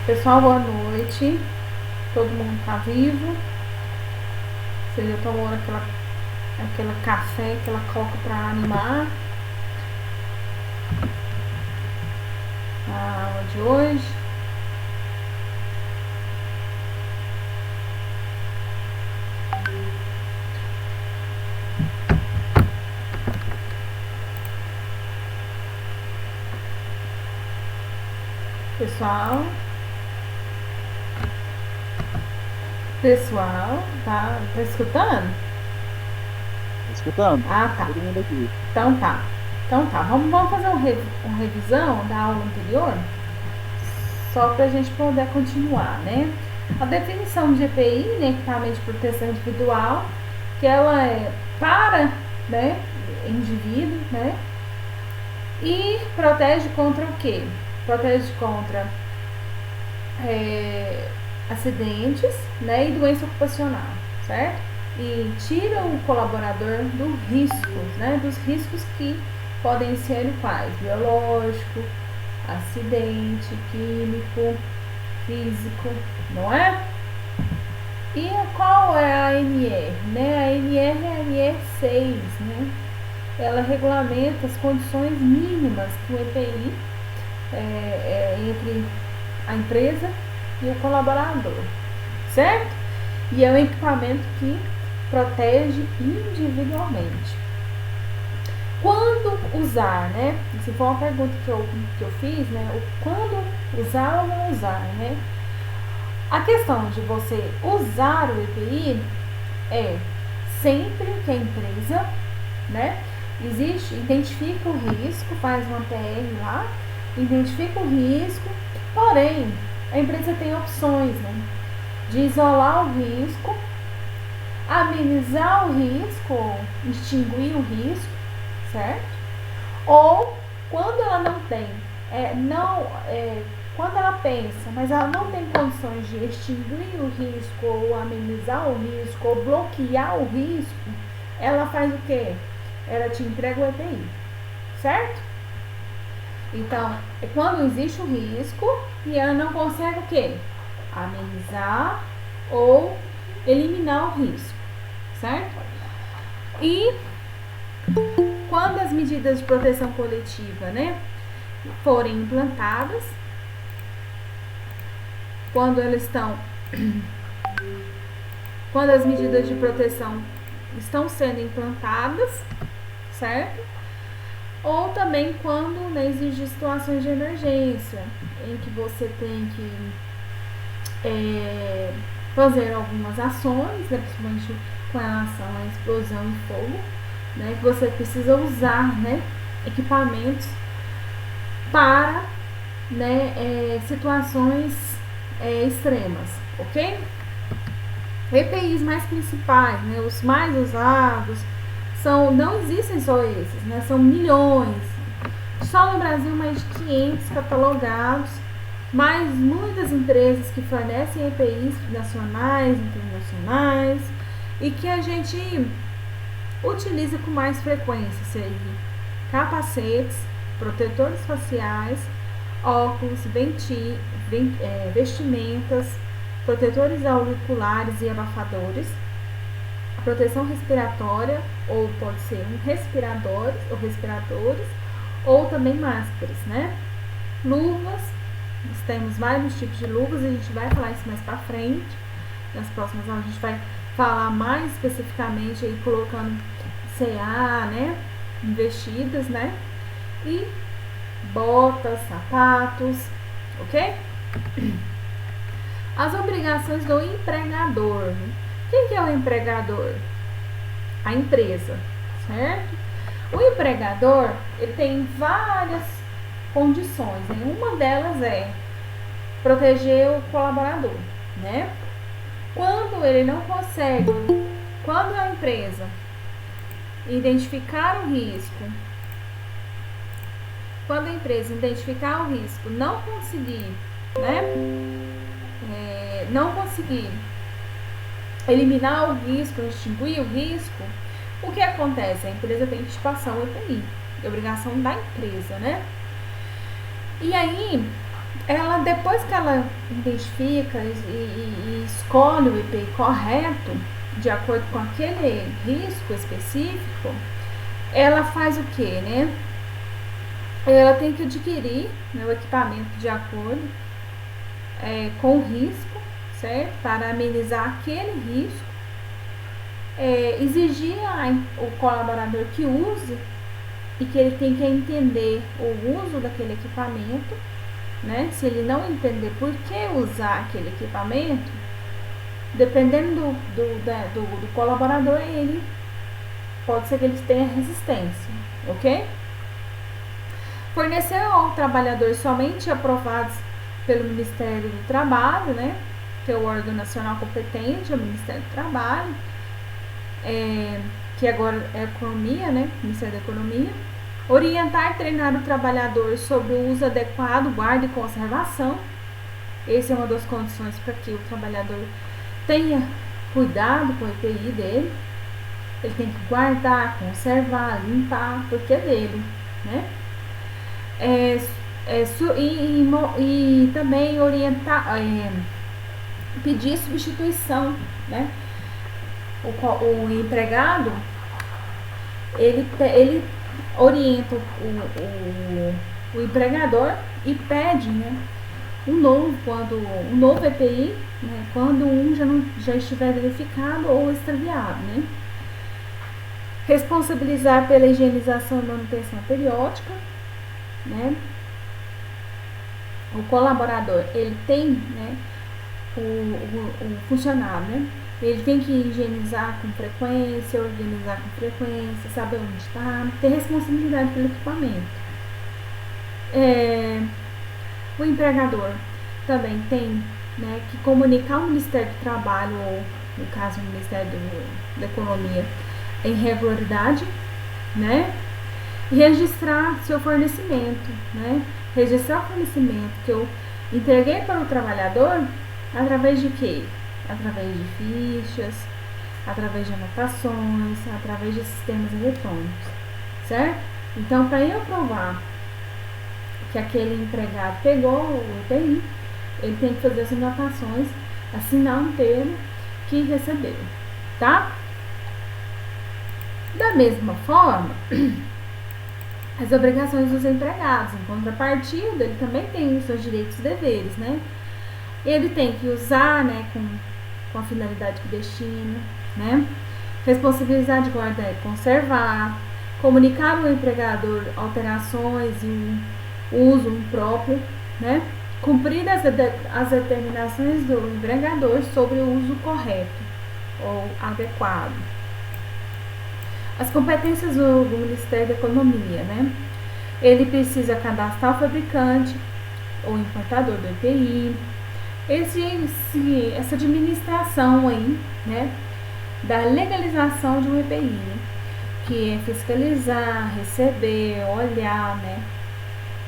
Pessoal, boa noite. Todo mundo tá vivo. Você já tomou aquela café, aquela coca pra animar a aula de hoje? Pessoal, tá escutando? Escutando? Ah, tá. Todo mundo aqui. Então tá. Vamos fazer uma revisão da aula anterior, só pra gente poder continuar, né? A definição de EPI, né, equipamento de proteção individual, que ela é para, né, indivíduo, né? E protege contra o quê? Protege contra acidentes, né, e doença ocupacional, certo? E tira o colaborador do risco, né, dos riscos que podem ser quais? Biológico, acidente, químico, físico, não é? E qual é a ANR? Né? A ANR é a ANR 6, né? Ela regulamenta as condições mínimas que o EPI entre a empresa e o colaborador, certo? E é um equipamento que protege individualmente. Quando usar, né? Se for uma pergunta que eu fiz, né? Quando usar ou não usar, né? A questão de você usar o EPI é sempre que a empresa, né, identifica o risco, faz uma PR lá, identifica o risco, porém a empresa tem opções, né, de isolar o risco, amenizar o risco, extinguir o risco, certo? Ou quando ela não tem, quando ela pensa, mas ela não tem condições de extinguir o risco, ou amenizar o risco, ou bloquear o risco, ela faz o quê? Ela te entrega o EPI, certo? Então, é quando existe o risco e ela não consegue o quê? Amenizar ou eliminar o risco, certo? E quando as medidas de proteção coletiva, né, forem implantadas, quando as medidas de proteção estão sendo implantadas, certo? Ou também quando, né, existem situações de emergência, em que você tem que fazer algumas ações, né, principalmente com relação à explosão e fogo, né, que você precisa usar, né, equipamentos para, né, situações extremas, ok? EPIs mais principais, né, os mais usados, não existem só esses, né, são milhões. Só no Brasil mais de 500 catalogados, mas muitas empresas que fornecem EPIs nacionais, internacionais, e que a gente utiliza com mais frequência, seja capacetes, protetores faciais, óculos, vestimentas, protetores auriculares e abafadores, proteção respiratória, ou pode ser respiradores, ou também máscaras, né? Luvas, temos vários tipos de luvas, a gente vai falar isso mais pra frente. Nas próximas aulas a gente vai falar mais especificamente aí, colocando CA, né? Investidas, né? E botas, sapatos, ok? As obrigações do empregador. Quem que é o empregador? A empresa, certo? O empregador, ele tem várias condições, né? Uma delas é proteger o colaborador, né? Quando ele não consegue, quando a empresa identificar o risco, não conseguir, né? Não conseguir eliminar o risco, extinguir o risco, o que acontece? A empresa tem que passar o EPI, é obrigação da empresa, né? E aí, ela, depois que ela identifica e escolhe o EPI correto, de acordo com aquele risco específico, ela faz o que, né? Ela tem que adquirir, né, o equipamento de acordo com o risco, certo? Para amenizar aquele risco, exigir o colaborador que use e que ele tem que entender o uso daquele equipamento, né? Se ele não entender por que usar aquele equipamento, dependendo do colaborador, ele pode ser que ele tenha resistência, ok? Fornecer ao trabalhador somente aprovados pelo Ministério do Trabalho, né? Que é o órgão nacional competente, é o Ministério do Trabalho, que agora é Economia, né? Ministério da Economia. Orientar e treinar o trabalhador sobre o uso adequado, guarda e conservação. Essa é uma das condições para que o trabalhador tenha cuidado com o EPI dele. Ele tem que guardar, conservar, limpar, porque é dele, né? E também orientar, pedir substituição, né? O empregado, ele orienta o empregador e pede, né, um novo EPI, né, quando já estiver verificado ou extraviado, né? Responsabilizar pela higienização e manutenção periódica, né? O colaborador, ele tem, né, o funcionário, né? Ele tem que higienizar com frequência, organizar com frequência, saber onde está, ter responsabilidade pelo equipamento. O empregador também tem, né, que comunicar ao Ministério do Trabalho, ou no caso o Ministério da Economia, a irregularidade, né? E registrar seu fornecimento, né? Registrar o fornecimento que eu entreguei para o trabalhador através de quê? Através de fichas, através de anotações, através de sistemas eletrônicos, certo? Então, para eu provar que aquele empregado pegou o EPI, ele tem que fazer as anotações, assinar um termo que recebeu, tá? Da mesma forma, as obrigações dos empregados, em contrapartida, ele também tem os seus direitos e deveres, né? Ele tem que usar, né, com a finalidade que destina, né? Responsabilizar de guardar e conservar, comunicar ao empregador alterações e o uso impróprio, né? Cumprir as determinações do empregador sobre o uso correto ou adequado. As competências do Ministério da Economia, né? Ele precisa cadastrar o fabricante ou importador do EPI. Essa administração aí, né, da legalização de um EPI, né, que é fiscalizar, receber, olhar, né,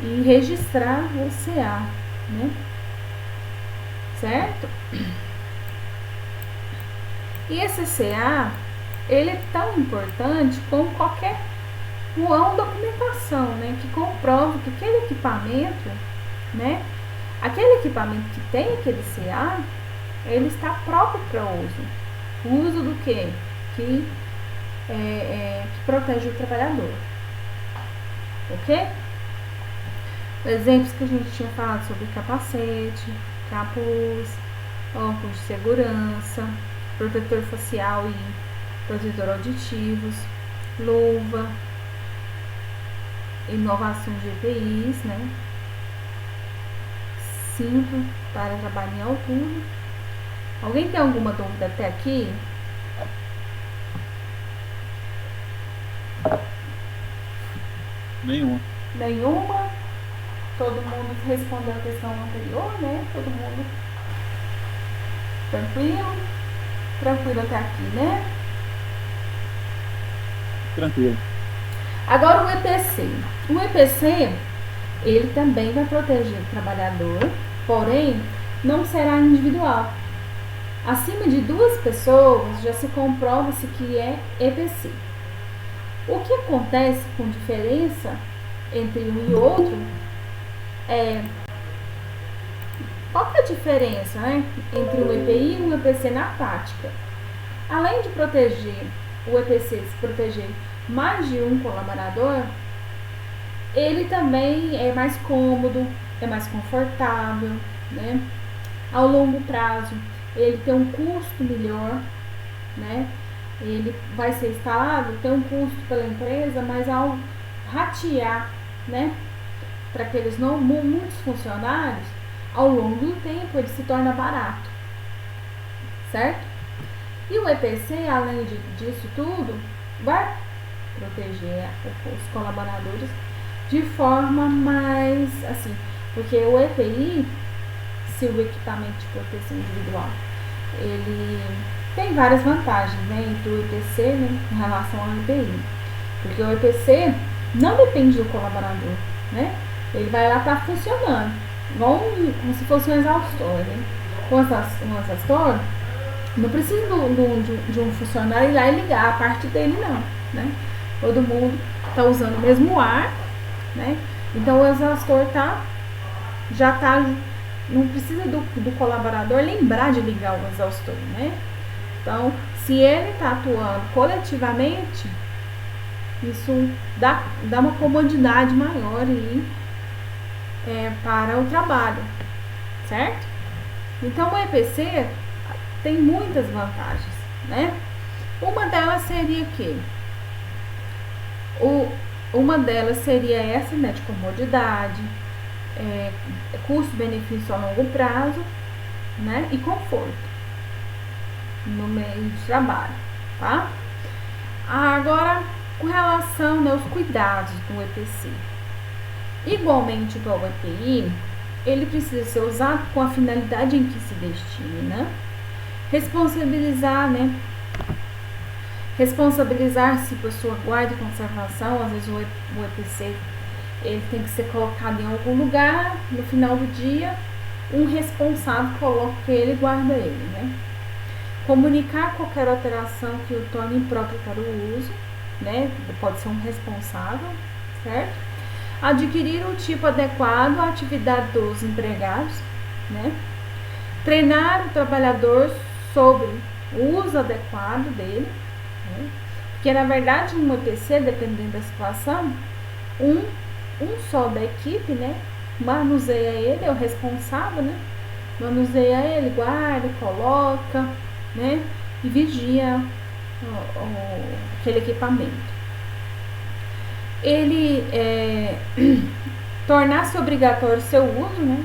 e registrar o CA, né, certo? E esse CA, ele é tão importante como qualquer documentação, né, que comprova que aquele equipamento, né, aquele equipamento que tem aquele CA, ele está próprio para uso. O uso do quê? Que protege o trabalhador. Ok? Exemplos que a gente tinha falado sobre capacete, capuz, óculos de segurança, protetor facial e protetor auditivos, luva, inovação de EPIs, né? Cinto para trabalho em altura. Alguém tem alguma dúvida até aqui? Nenhuma? Todo mundo respondeu a questão anterior, né? Todo mundo tranquilo? Tranquilo até aqui, né? Tranquilo. Agora o EPC. O EPC, ele também vai proteger o trabalhador, porém, não será individual. Acima de 2 pessoas, já se comprova-se que é EPC. O que acontece com diferença entre um e outro é Qual que é a diferença, né, entre um EPI e um EPC na prática? Além de proteger o EPC, se proteger mais de um colaborador, ele também é mais cômodo, é mais confortável, né? Ao longo prazo, ele tem um custo melhor, né? Ele vai ser instalado, tem um custo pela empresa, mas ao ratear, né, para aqueles muitos funcionários, ao longo do tempo ele se torna barato, certo? E o EPC, além disso tudo, vai proteger os colaboradores de forma mais assim, porque o EPI, se o equipamento de proteção individual, ele tem várias vantagens, né, entre o EPC, né, em relação ao EPI, porque o EPC não depende do colaborador, né, ele vai lá estar funcionando, como se fosse um exaustor, né, um exaustor não precisa de um funcionário ir lá e ligar a parte dele, não, né, todo mundo está usando o mesmo ar, né, então o exaustor já está, não precisa do colaborador lembrar de ligar o exaustor, né. Então, se ele está atuando coletivamente, isso dá uma comodidade maior aí, para o trabalho, certo? Então, o EPC tem muitas vantagens, né? Uma delas seria uma delas seria essa, né, de comodidade, custo-benefício a longo prazo, né, e conforto no meio de trabalho, tá? Agora, com relação, né, aos cuidados do EPC, igualmente igual ao EPI, ele precisa ser usado com a finalidade em que se destina, responsabilizar-se por sua guarda e conservação. Às vezes o EPC ele tem que ser colocado em algum lugar, no final do dia, um responsável coloca ele e guarda ele, né? Comunicar qualquer alteração que o torne impróprio para o uso, né? Pode ser um responsável, certo? Adquirir o tipo adequado à atividade dos empregados, né? Treinar o trabalhador sobre o uso adequado dele, né? Porque na verdade um EPC, dependendo da situação, um só da equipe, né, manuseia ele, é o responsável, né, manuseia ele, guarda, coloca, né, e vigia aquele equipamento. Ele tornar-se obrigatório seu uso, né,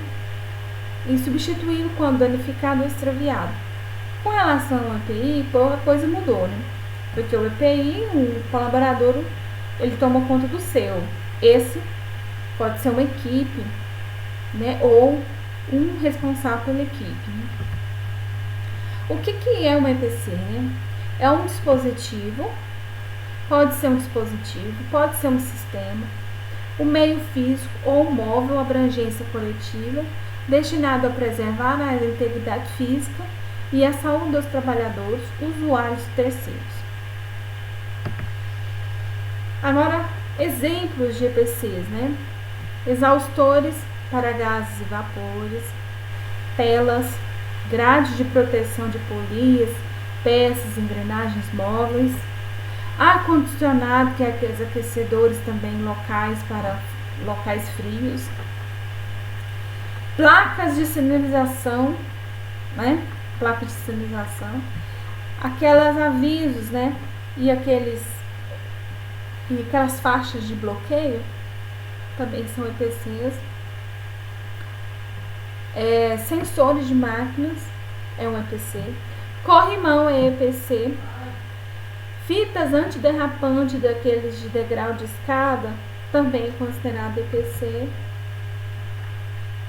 e substituí-lo quando danificado ou extraviado. Com relação ao EPI, pouca coisa mudou, né, porque o EPI, o colaborador, ele toma conta do seu. Esse pode ser uma equipe, né, ou um responsável pela equipe, né? O que é um EPC, né? É um dispositivo, pode ser um sistema, um meio físico ou móvel, abrangência coletiva, destinado a preservar a integridade física e a saúde dos trabalhadores, usuários e terceiros. Agora, exemplos de EPCs, né? Exaustores para gases e vapores, telas, grades de proteção de polias, peças, engrenagens móveis, ar-condicionado, que é aqueles aquecedores também locais para locais frios, placas de sinalização, né? Placa de sinalização, aquelas avisos, né? E aquelas faixas de bloqueio também são EPCs. Sensores de máquinas é um EPC. Corrimão é EPC. Fitas antiderrapantes daqueles de degrau de escada também é considerado EPC.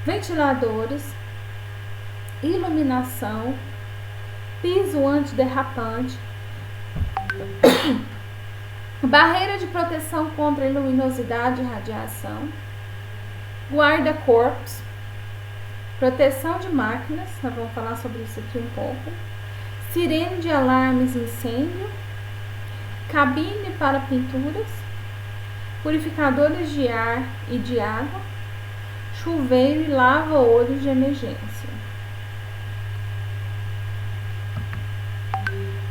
Ventiladores, iluminação, piso antiderrapante, barreira de proteção contra luminosidade e radiação, guarda-corpos, proteção de máquinas, nós vamos falar sobre isso aqui um pouco, sirene de alarmes incêndio, cabine para pinturas, purificadores de ar e de água, chuveiro e lava-olhos de emergência.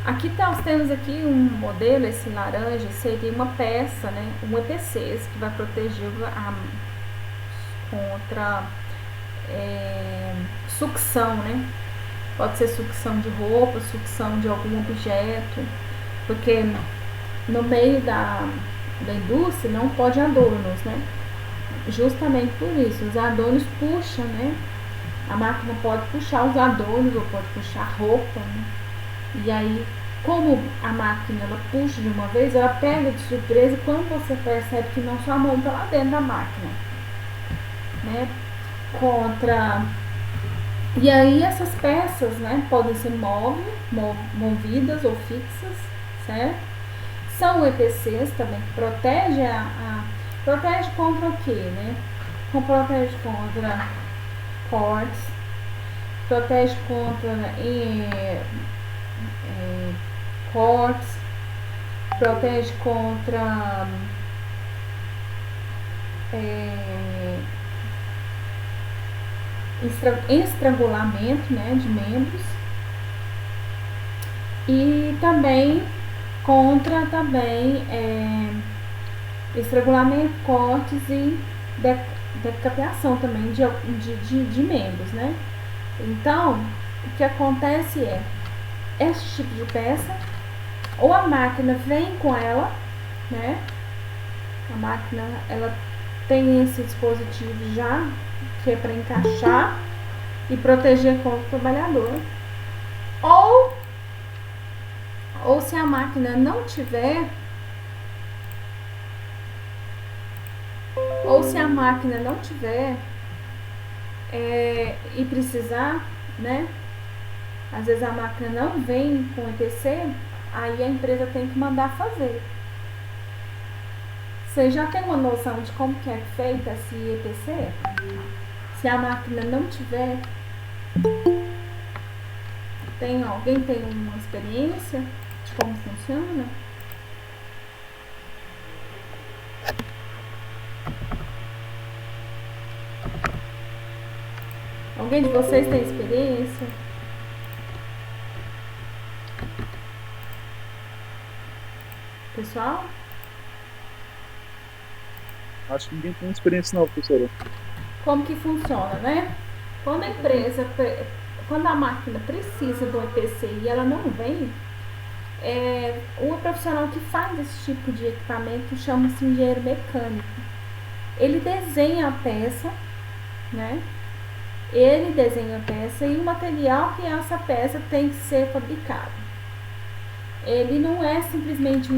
Aqui nós temos aqui um modelo, esse laranja seria uma peça, né, um EPC que vai proteger contra sucção, né? Pode ser sucção de roupa, sucção de algum objeto, porque no meio da indústria não pode adornos, né? Justamente por isso, os adornos puxam, né? A máquina pode puxar os adornos ou pode puxar roupa, né? E aí, como a máquina ela puxa de uma vez, ela pega de surpresa quando você percebe que não sua mão está lá dentro da máquina, né? E aí essas peças, né, podem ser movidas ou fixas, certo? São EPCs também que protegem protege contra o que, né? Protege contra cortes, protege contra cortes, protege contra estrangulamento, né, de membros, e também contra estrangulamento, cortes e decapitação também de membros, né? Então, o que acontece é, esse tipo de peça, ou a máquina vem com ela, né? A máquina, ela tem esse dispositivo já, que é para encaixar e proteger contra o trabalhador. Ou se a máquina não tiver, e precisar, né? Às vezes a máquina não vem com EPC, aí a empresa tem que mandar fazer. Você já tem uma noção de como que é feita esse EPC? Se a máquina não tiver, alguém tem uma experiência de como funciona? Alguém de vocês tem experiência? Pessoal? Acho que ninguém tem experiência não, professora. Como que funciona, né? Quando a máquina precisa do EPC e ela não vem, o profissional que faz esse tipo de equipamento chama-se engenheiro mecânico. Ele desenha a peça, né? Ele desenha a peça e o material que essa peça tem que ser fabricado. Ele não é simplesmente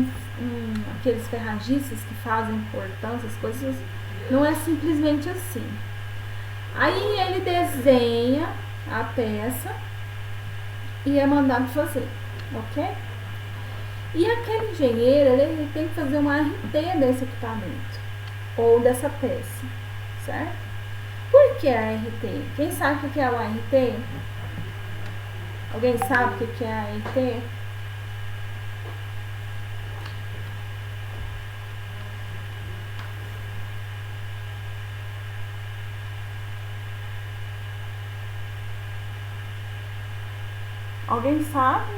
aqueles ferragistas que fazem portão, essas coisas, não é simplesmente assim. Aí ele desenha a peça e é mandado fazer, ok? E aquele engenheiro, ele tem que fazer uma RT desse equipamento ou dessa peça, certo? Por que a RT? Quem sabe o que é o ART? Alguém sabe o que é a ART? Alguém sabe?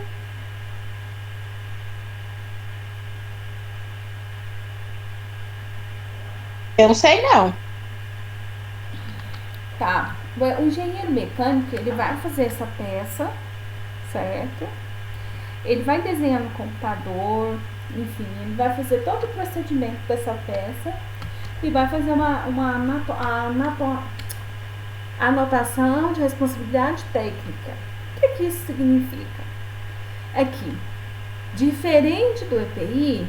Eu não sei não. Tá. O engenheiro mecânico, ele vai fazer essa peça, certo? Ele vai desenhar no computador, enfim, ele vai fazer todo o procedimento dessa peça e vai fazer uma anotação de responsabilidade técnica. O que isso significa? É que, diferente do EPI,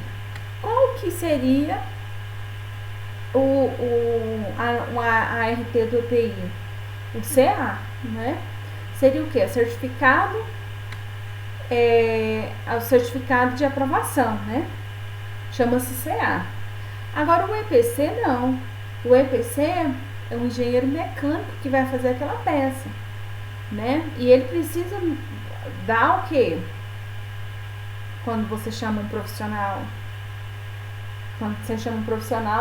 qual que seria a ART do EPI? O CA, né? Seria o que? O certificado de aprovação, né? Chama-se CA. Agora o EPC não. O EPC é um engenheiro mecânico que vai fazer aquela peça, né? E ele precisa dar o quê? Quando você chama um profissional,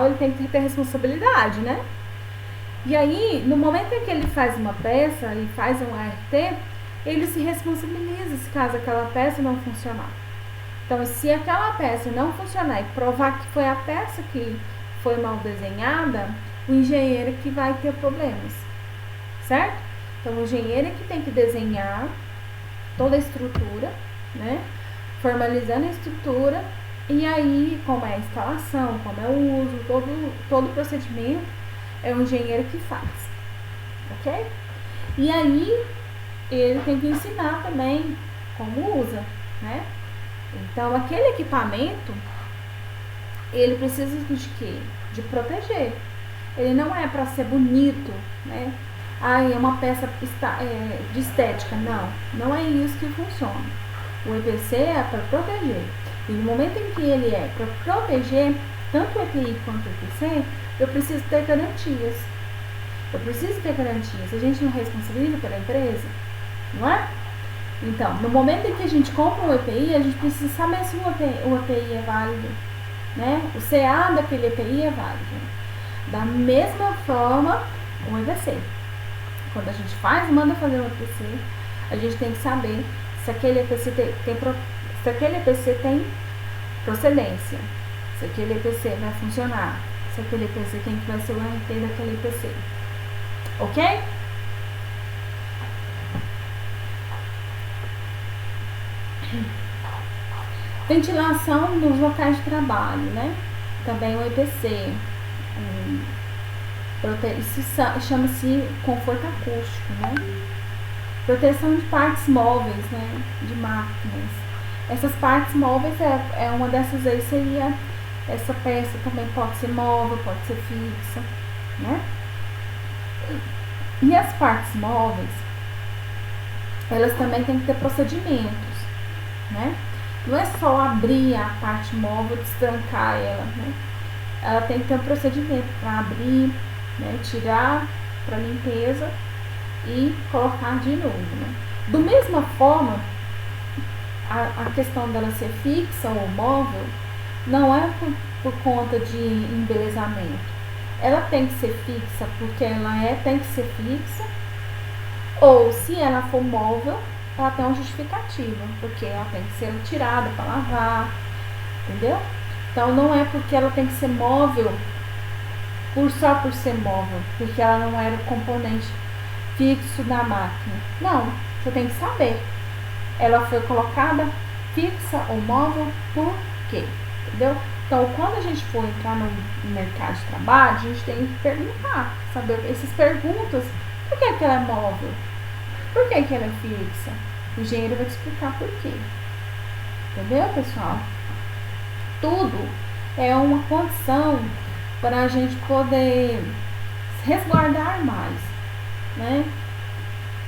ele tem que ter responsabilidade, né? E aí, no momento em que ele faz uma peça e faz um ART, ele se responsabiliza se caso aquela peça não funcionar. Então, se aquela peça não funcionar e provar que foi a peça que foi mal desenhada, o engenheiro que vai ter problemas, certo? Então, o engenheiro é que tem que desenhar toda a estrutura, né? Formalizando a estrutura, e aí, como é a instalação, como é o uso, todo o procedimento, é o engenheiro que faz, ok? E aí, ele tem que ensinar também como usa, né? Então, aquele equipamento, ele precisa de quê? De proteger. Ele não é para ser bonito, né? É uma peça de estética. Não, não é isso que funciona. O EPC é para proteger. E no momento em que ele é para proteger, tanto o EPI quanto o EPC, eu preciso ter garantias. Eu preciso ter garantias. A gente não responsabiliza pela empresa, não é? Então, no momento em que a gente compra um EPI, a gente precisa saber se o EPI é válido, né? O CA daquele EPI é válido. Da mesma forma, o EPC. Quando a gente manda fazer um EPC, a gente tem que saber se aquele EPC se aquele EPC tem procedência, se aquele EPC vai funcionar, se aquele EPC, quem que vai ser o RT daquele EPC. Ok? Ventilação nos locais de trabalho, né? Também o EPC. Isso chama-se conforto acústico, né? Proteção de partes móveis, né? De máquinas. Essas partes móveis uma dessas aí seria essa peça também pode ser móvel, pode ser fixa, né? E as partes móveis, elas também têm que ter procedimentos, né? Não é só abrir a parte móvel, destrancar ela, né? Ela tem que ter um procedimento para abrir, né? Tirar para limpeza e colocar de novo, né? Do mesma forma, a questão dela ser fixa ou móvel não é por conta de embelezamento. Ela tem que ser fixa porque tem que ser fixa, ou se ela for móvel, ela tem uma justificativa, porque ela tem que ser tirada para lavar, entendeu? Então não é porque ela tem que ser móvel só por ser móvel, porque ela não era o componente fixo da máquina. Não, você tem que saber. Ela foi colocada fixa ou móvel por quê? Entendeu? Então, quando a gente for entrar no mercado de trabalho, a gente tem que perguntar, saber essas perguntas. Por que ela é móvel? Por que ela é fixa? O engenheiro vai te explicar por quê. Entendeu, pessoal? Tudo é uma condição para a gente poder resguardar mais, né?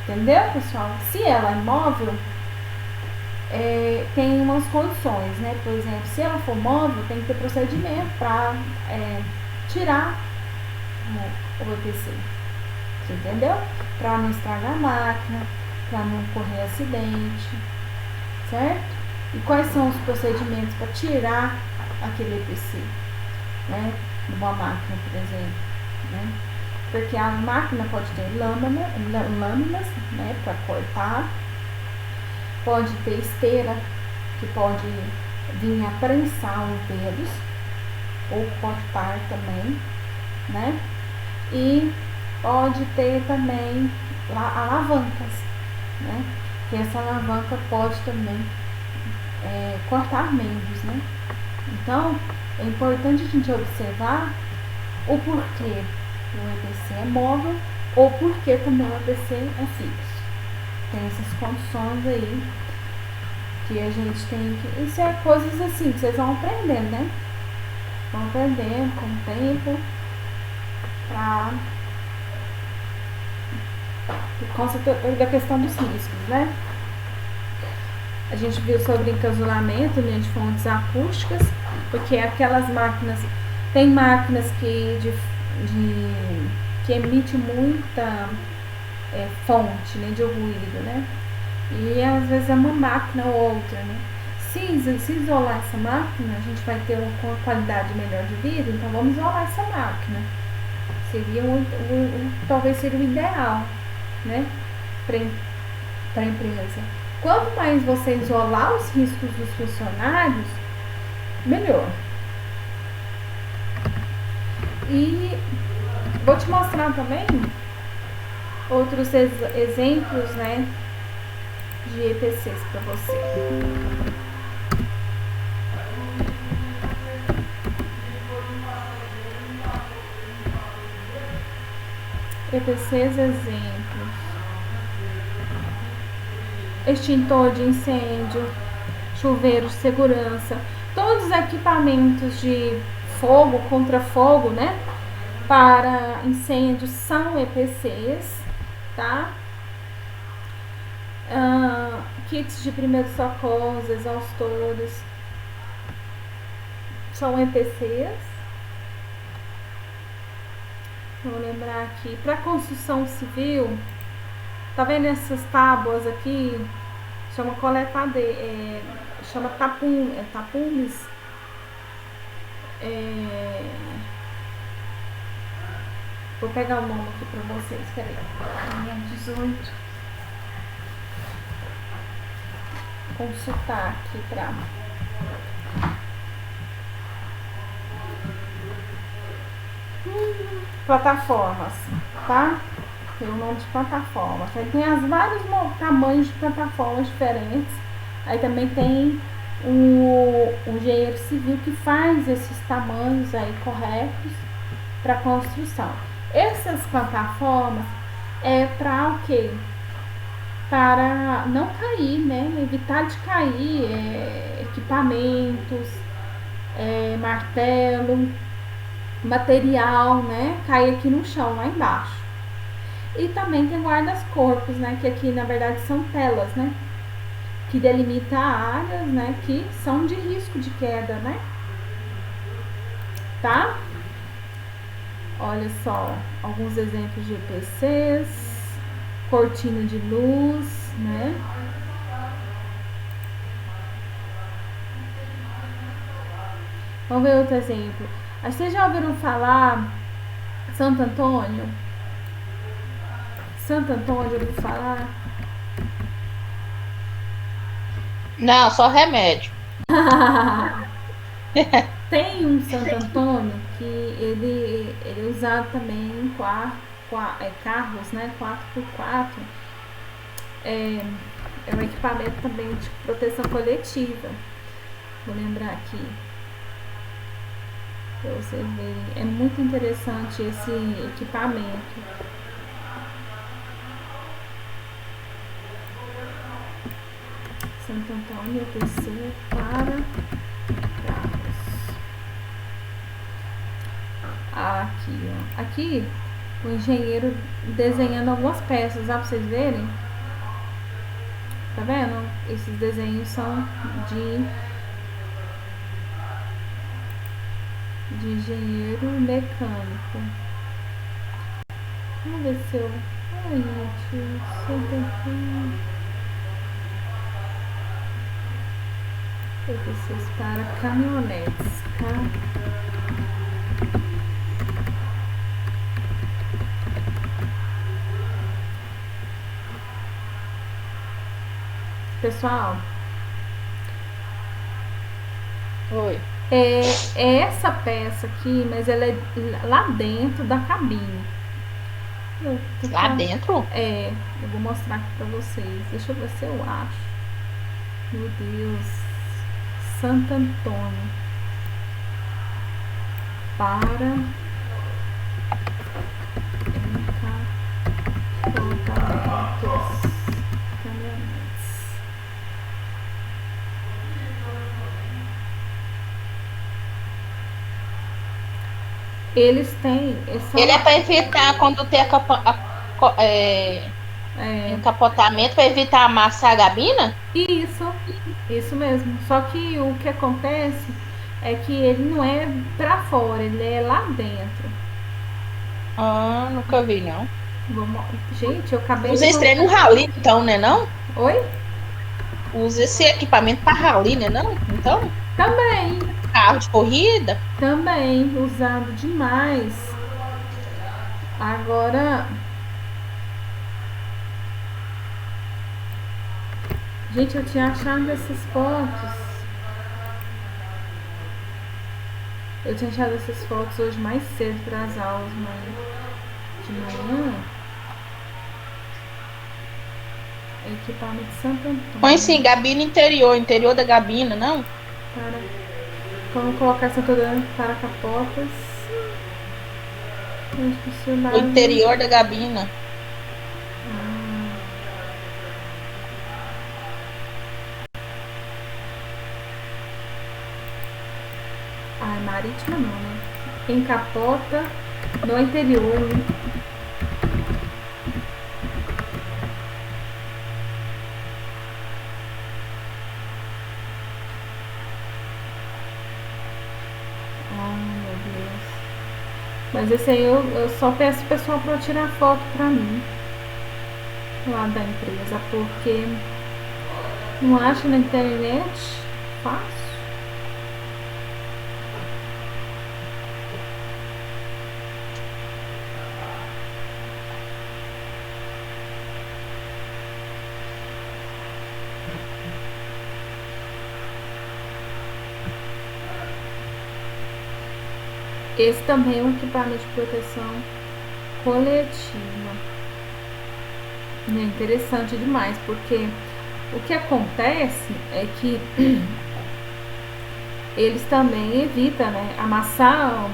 Entendeu, pessoal? Se ela é móvel, tem umas condições, né? Por exemplo, se ela for móvel, tem que ter procedimento para tirar o EPC. Você entendeu? Para não estragar a máquina, para não ocorrer acidente, certo? E quais são os procedimentos para tirar aquele EPC, né? De uma máquina, por exemplo, né? Porque a máquina pode ter lâminas, né? Para cortar. Pode ter esteira, que pode vir a prensar os dedos, ou cortar também, né? E pode ter também alavancas, né? Que essa alavanca pode também cortar membros, né? Então, é importante a gente observar o porquê o EPC é móvel ou porquê também o EPC é fixo. Tem essas condições aí que a gente tem que... Isso é coisas assim que vocês vão aprendendo, né? Vão aprendendo com o tempo por conta da questão dos riscos, né? A gente viu sobre encasulamento, né, de fontes acústicas, porque aquelas máquinas... Tem máquinas que emite muita fonte, né, de ruído, né? E às vezes é uma máquina ou outra, né? Se isolar essa máquina, a gente vai ter uma qualidade melhor de vida, então vamos isolar essa máquina. Seria talvez seria o ideal, né? para a empresa. Quanto mais você isolar os riscos dos funcionários, melhor. E vou te mostrar também outros exemplos, né, de EPCs para você. EPCs exemplos: extintor de incêndio, chuveiro de segurança, todos os equipamentos de fogo, contra fogo, né, para incêndios são EPCs, tá? Kits de primeiros socorros, exaustores, são EPCs. Vou lembrar aqui, para construção civil, tá vendo essas tábuas aqui? Chama coletadeira, chama tapumes. Vou pegar o nome aqui para vocês, peraí. 18. Consultar aqui para plataformas, tá? Tem o nome de plataforma. Aí tem as vários tamanhos de plataformas diferentes. Aí também tem o engenheiro civil que faz esses tamanhos aí corretos para construção. Essas plataformas é para o quê? Para não cair, né? Evitar de cair equipamentos, martelo, material, né? Cair aqui no chão, lá embaixo. E também tem guarda-corpos, né? Que aqui na verdade são telas, né? Que delimita áreas, né? Que são de risco de queda, né? Tá? Olha só, alguns exemplos de EPCs, cortina de luz, né? Vamos ver outro exemplo. Vocês já ouviram falar Santo Antônio? Santo Antônio, ouviu falar? Não, só remédio. Tem um Santo Antônio que ele é usado também em carros, né? 4x4. É um equipamento também de proteção coletiva. Vou lembrar aqui para vocês verem. É muito interessante esse equipamento. Santo Antônio, EPC para carros. Aqui, ó. Aqui o engenheiro desenhando algumas peças, dá pra vocês verem? Tá vendo? Esses desenhos são de engenheiro mecânico. Vamos ver se eu... Ai, gente, EPCs para caminhonetes. Pessoal, Oi. é essa peça aqui, mas ela é lá dentro da cabine. Lá dentro? Eu vou mostrar aqui pra vocês. Deixa eu ver se eu acho. Meu Deus. Santo Antônio. Para encapotamentos. Caminhonetes. Eles têm. Ele é para evitar quando tem encapotamento, para evitar amassar a gabina? Isso mesmo. Só que o que acontece é que ele não é pra fora, ele é lá dentro. Ah, nunca vi, não. Gente, eu acabei Usa esse trem no rally, então, né não? Oi? Usa esse equipamento para rally, né não? Então? Também. Carro de corrida? Também, usado demais. Agora... Gente, eu tinha achado essas fotos. Eu tinha achado essas fotos hoje mais cedo para as aulas, mas de manhã. Equipamento de Santo Põe sim, Antônio. Gabina interior, interior da Gabina, não? Para. Como colocar Santo Antônio para capotas. O interior da Gabina. Ah, marítima não, né? Em capota no interior, né? Oh, meu Deus. Mas esse aí eu só peço o pessoal para tirar foto pra mim. Lá da empresa, porque não acho na internet fácil. Esse também é um equipamento de proteção coletiva. É interessante demais, porque o que acontece é que eles também evitam, né, amassar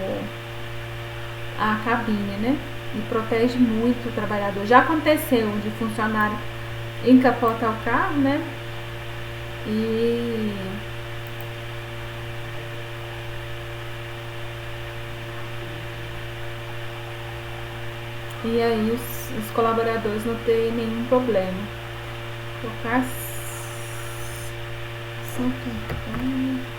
a cabine, né? E protege muito o trabalhador. Já aconteceu de funcionário encapotar o carro, né? E aí os colaboradores não têm nenhum problema. Colocar Santo Antônio.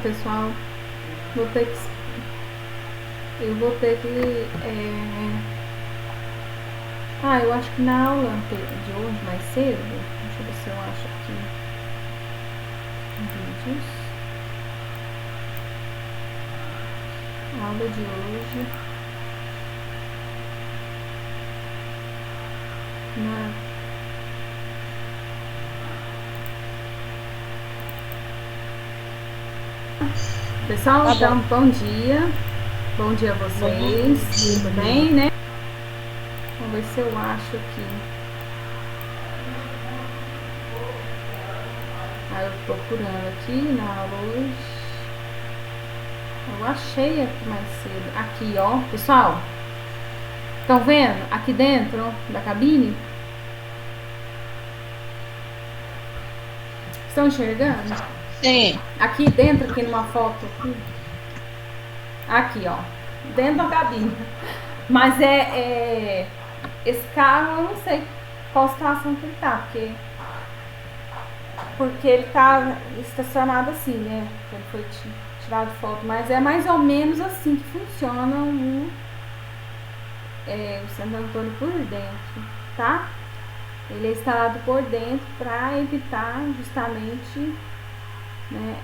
Pessoal, vou ter que eu acho que na aula de hoje mais cedo, deixa eu ver se eu acho aqui vídeos. A aula de hoje Pessoal, tá, então, bom dia. Bom dia a vocês. Tudo bem, né? Vamos ver se eu acho aqui. Eu tô procurando aqui na aula hoje. Eu achei aqui mais cedo. Aqui, ó. Pessoal, estão vendo? Aqui dentro da cabine? Estão enxergando? Sim. Aqui dentro, aqui numa foto. Aqui, ó. Dentro da cabine. Mas esse carro, eu não sei qual situação que ele tá, porque ele tá estacionado assim, né? Ele foi tirado foto, mas é mais ou menos assim que funciona o Santo Antônio por dentro, tá? Ele é instalado por dentro para evitar justamente, né,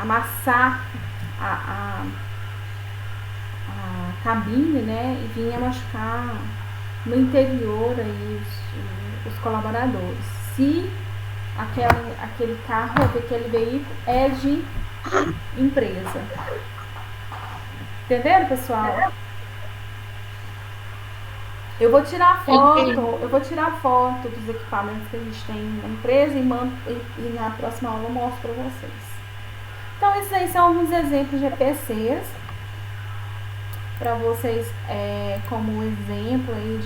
amassar a cabine, né, e vir a machucar no interior aí os colaboradores. Se aquele carro, aquele veículo é de empresa. Entenderam, pessoal? Eu vou tirar foto dos equipamentos que a gente tem na empresa e na próxima aula eu mostro para vocês. Então, esses aí são alguns exemplos de EPCs para vocês, como exemplo aí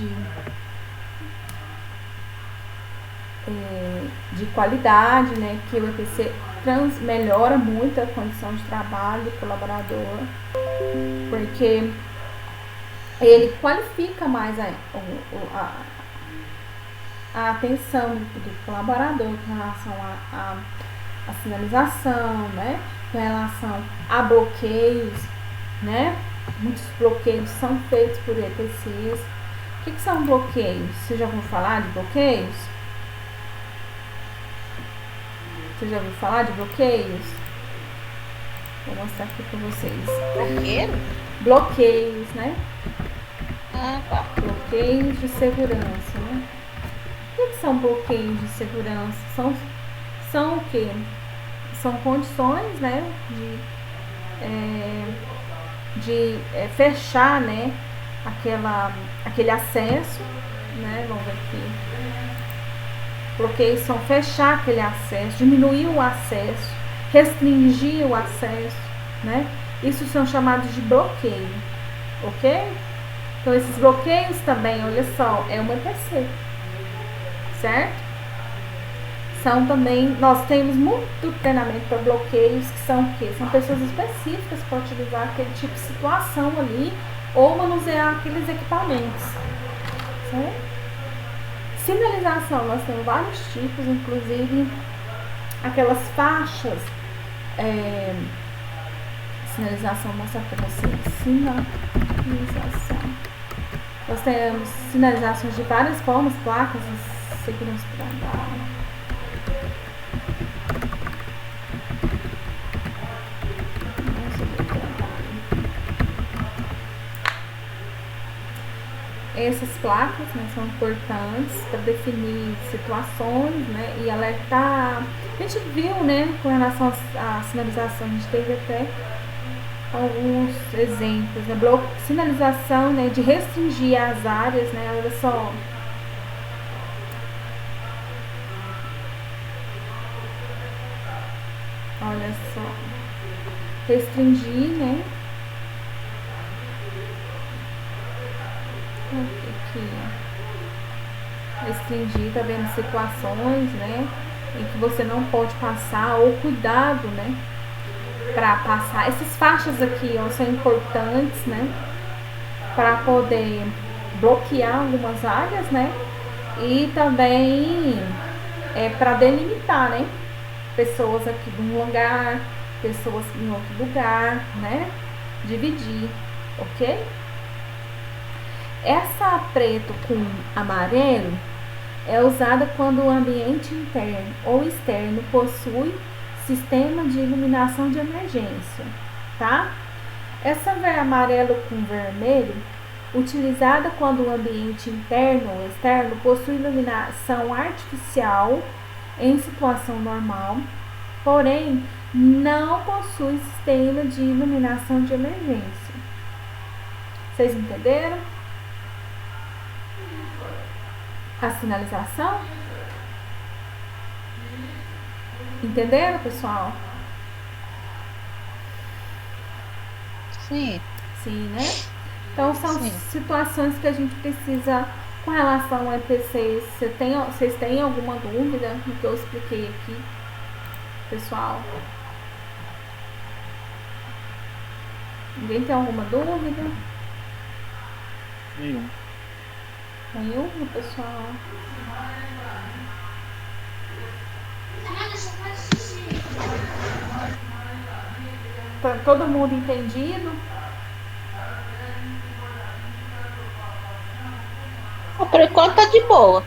de qualidade, né? Que o EPC melhora muito a condição de trabalho do colaborador, porque ele qualifica mais a atenção do colaborador com relação à sinalização, né? Com relação a bloqueios né? Muitos bloqueios são feitos por EPCs. O que são bloqueios? Você já ouviu falar de bloqueios? Você já ouviu falar de bloqueios? Vou mostrar aqui para vocês. Bloqueio? Bloqueios, né? Ah, tá. Bloqueios de segurança, né? O que são bloqueios de segurança? São o quê? São condições, né, de fechar, né, aquele acesso, né? Vamos ver aqui. Bloqueios são fechar aquele acesso, diminuir o acesso, restringir o acesso, né? Isso são chamados de bloqueio, ok? Então esses bloqueios também, olha só, é uma EPC, certo? São também, nós temos muito treinamento para bloqueios, que são o quê? São pessoas específicas para utilizar aquele tipo de situação ali ou manusear aqueles equipamentos, certo? Sinalização, nós temos vários tipos, inclusive aquelas faixas, sinalização, vou mostrar para vocês, sinalização. Nós temos sinalizações de várias formas, placas de segurança para andar. Essas placas, né, são importantes para definir situações, né, e alertar. A gente viu, né, com relação à sinalização, a gente teve até alguns exemplos, né, sinalização, né, de restringir as áreas, né, olha só. Olha só. Restringir, né. Aqui, restringir, tá vendo, situações, né, em que você não pode passar, ou cuidado, né, para passar. Essas faixas aqui, ó, são importantes, né, para poder bloquear algumas áreas, né, e também para delimitar, né, pessoas aqui de um lugar, pessoas em outro lugar, né, dividir, ok? Essa preto com amarelo é usada quando o ambiente interno ou externo possui sistema de iluminação de emergência, tá? Essa amarelo com vermelho, utilizada quando o ambiente interno ou externo possui iluminação artificial em situação normal, porém não possui sistema de iluminação de emergência. Vocês entenderam? A sinalização? Entenderam, pessoal? Sim. Sim, né? Então são situações que a gente precisa com relação ao EPC. Vocês têm alguma dúvida no que eu expliquei aqui, pessoal? Ninguém tem alguma dúvida? Nenhuma, pessoal? Tá todo mundo entendido? Por enquanto tá de boa.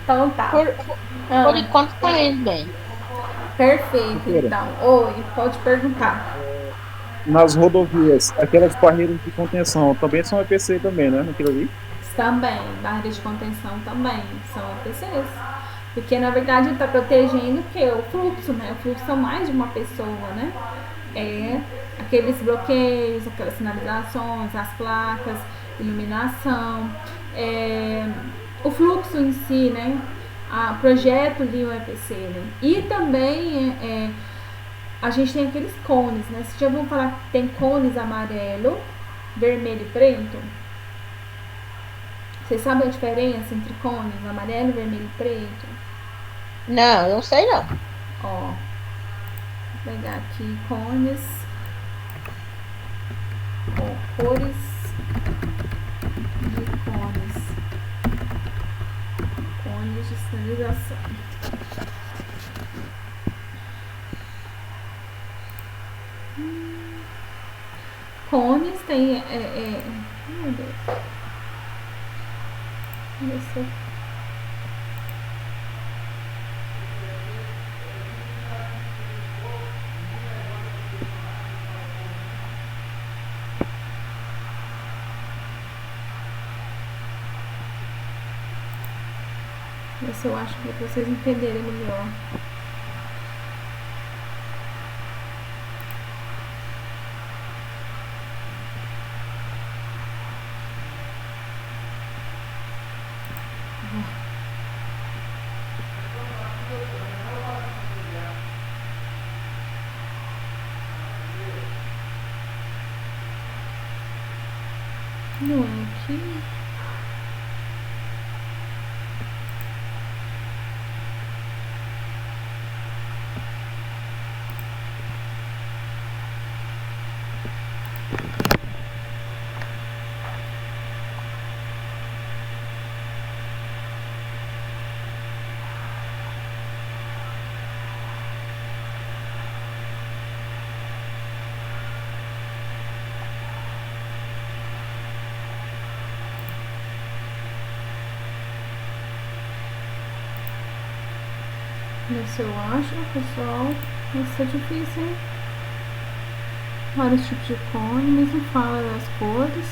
Então tá. Por enquanto tá indo bem. Perfeito, então. Oi, pode perguntar. Nas rodovias, aquelas barreiras de contenção também são EPC também, né? Naquilo ali? Também, barreiras de contenção também são EPCs. Porque na verdade está protegendo o que? O fluxo, né? O fluxo são mais de uma pessoa, né? Aqueles bloqueios, aquelas sinalizações, as placas, iluminação, o fluxo em si, né? O projeto de um EPC, né? E também a gente tem aqueles cones, né? Vocês já vão falar que tem cones amarelo, vermelho e preto? Vocês sabem a diferença entre cones amarelo, vermelho e preto? Não, eu não sei não. Ó, vou pegar aqui cones, cores de cones de sinalização. cones tem. Meu Deus. Deixa eu... Ver se eu acho que pra vocês entenderem melhor. Não é aqui. Esse eu acho, pessoal. Isso é difícil, hein? Vários tipos de cone, mesmo fala das cores.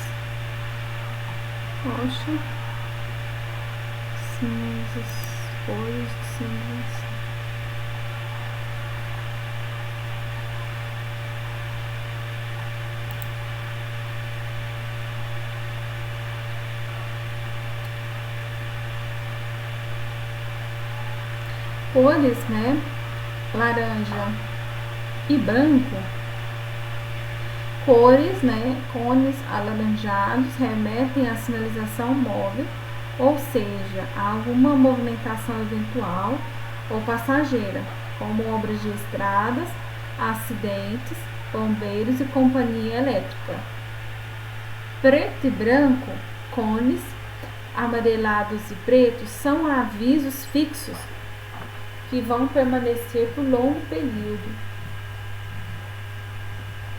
Roxa. Cinzas. Cores de cinzas. Cores, né? Laranja e branco. Cores, né? Cones alaranjados remetem à sinalização móvel, ou seja, a alguma movimentação eventual ou passageira, como obras de estradas, acidentes, bombeiros e companhia elétrica. Preto e branco, cones amarelados e pretos são avisos fixos que vão permanecer por longo período,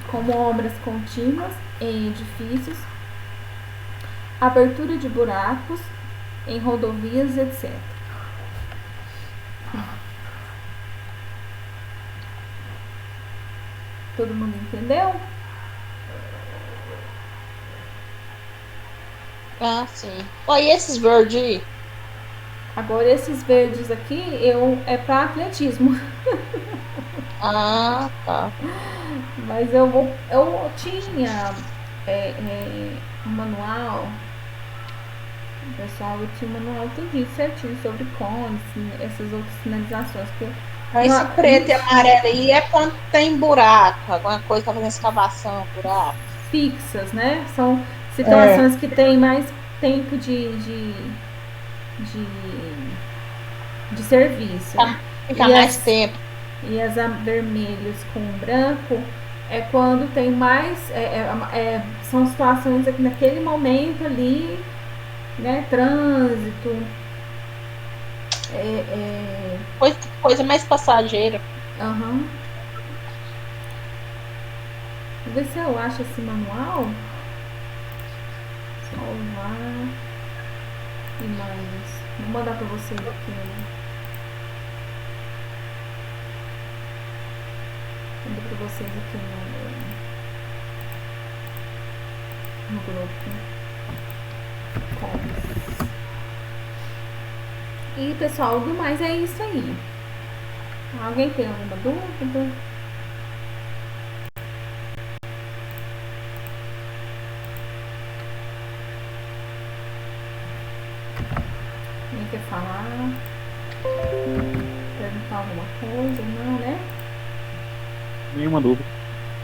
como obras contínuas em edifícios, abertura de buracos em rodovias, etc. Todo mundo entendeu? Ah, sim. Ó, e esses verdes aí? Agora esses verdes aqui é para atletismo. Ah, tá. Mas eu tinha um manual, pessoal, eu tinha um manual tudo certinho sobre cones, essas outras sinalizações. Esse preto e amarelo aí é quando tem buraco, alguma coisa tá fazendo escavação, buraco. Fixas, né? São situações que tem mais tempo de serviço. Fica mais tempo. E as vermelhos com branco é quando tem mais. São situações aqui naquele momento ali, né? Trânsito. Coisa mais passageira. Uhum. Vou ver se eu acho esse manual. Salvar. Imagens. Vou mandar pra vocês aqui. Mando pra vocês aqui no grupo. Comes. E pessoal, do mais é isso aí. Alguém tem alguma dúvida? Alguém quer falar? Perguntar alguma coisa? Não, né? Nenhuma dúvida.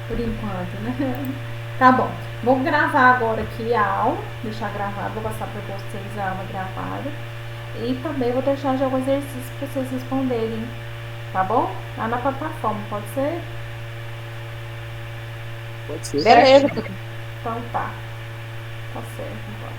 Por enquanto, né? Tá bom. Vou gravar agora aqui a aula. Deixar gravado. Vou passar pra vocês a aula gravada. E também vou deixar já o exercício para vocês responderem. Tá bom? Lá na plataforma, pode ser? Pode ser. Beleza. Então tá. Tá certo agora.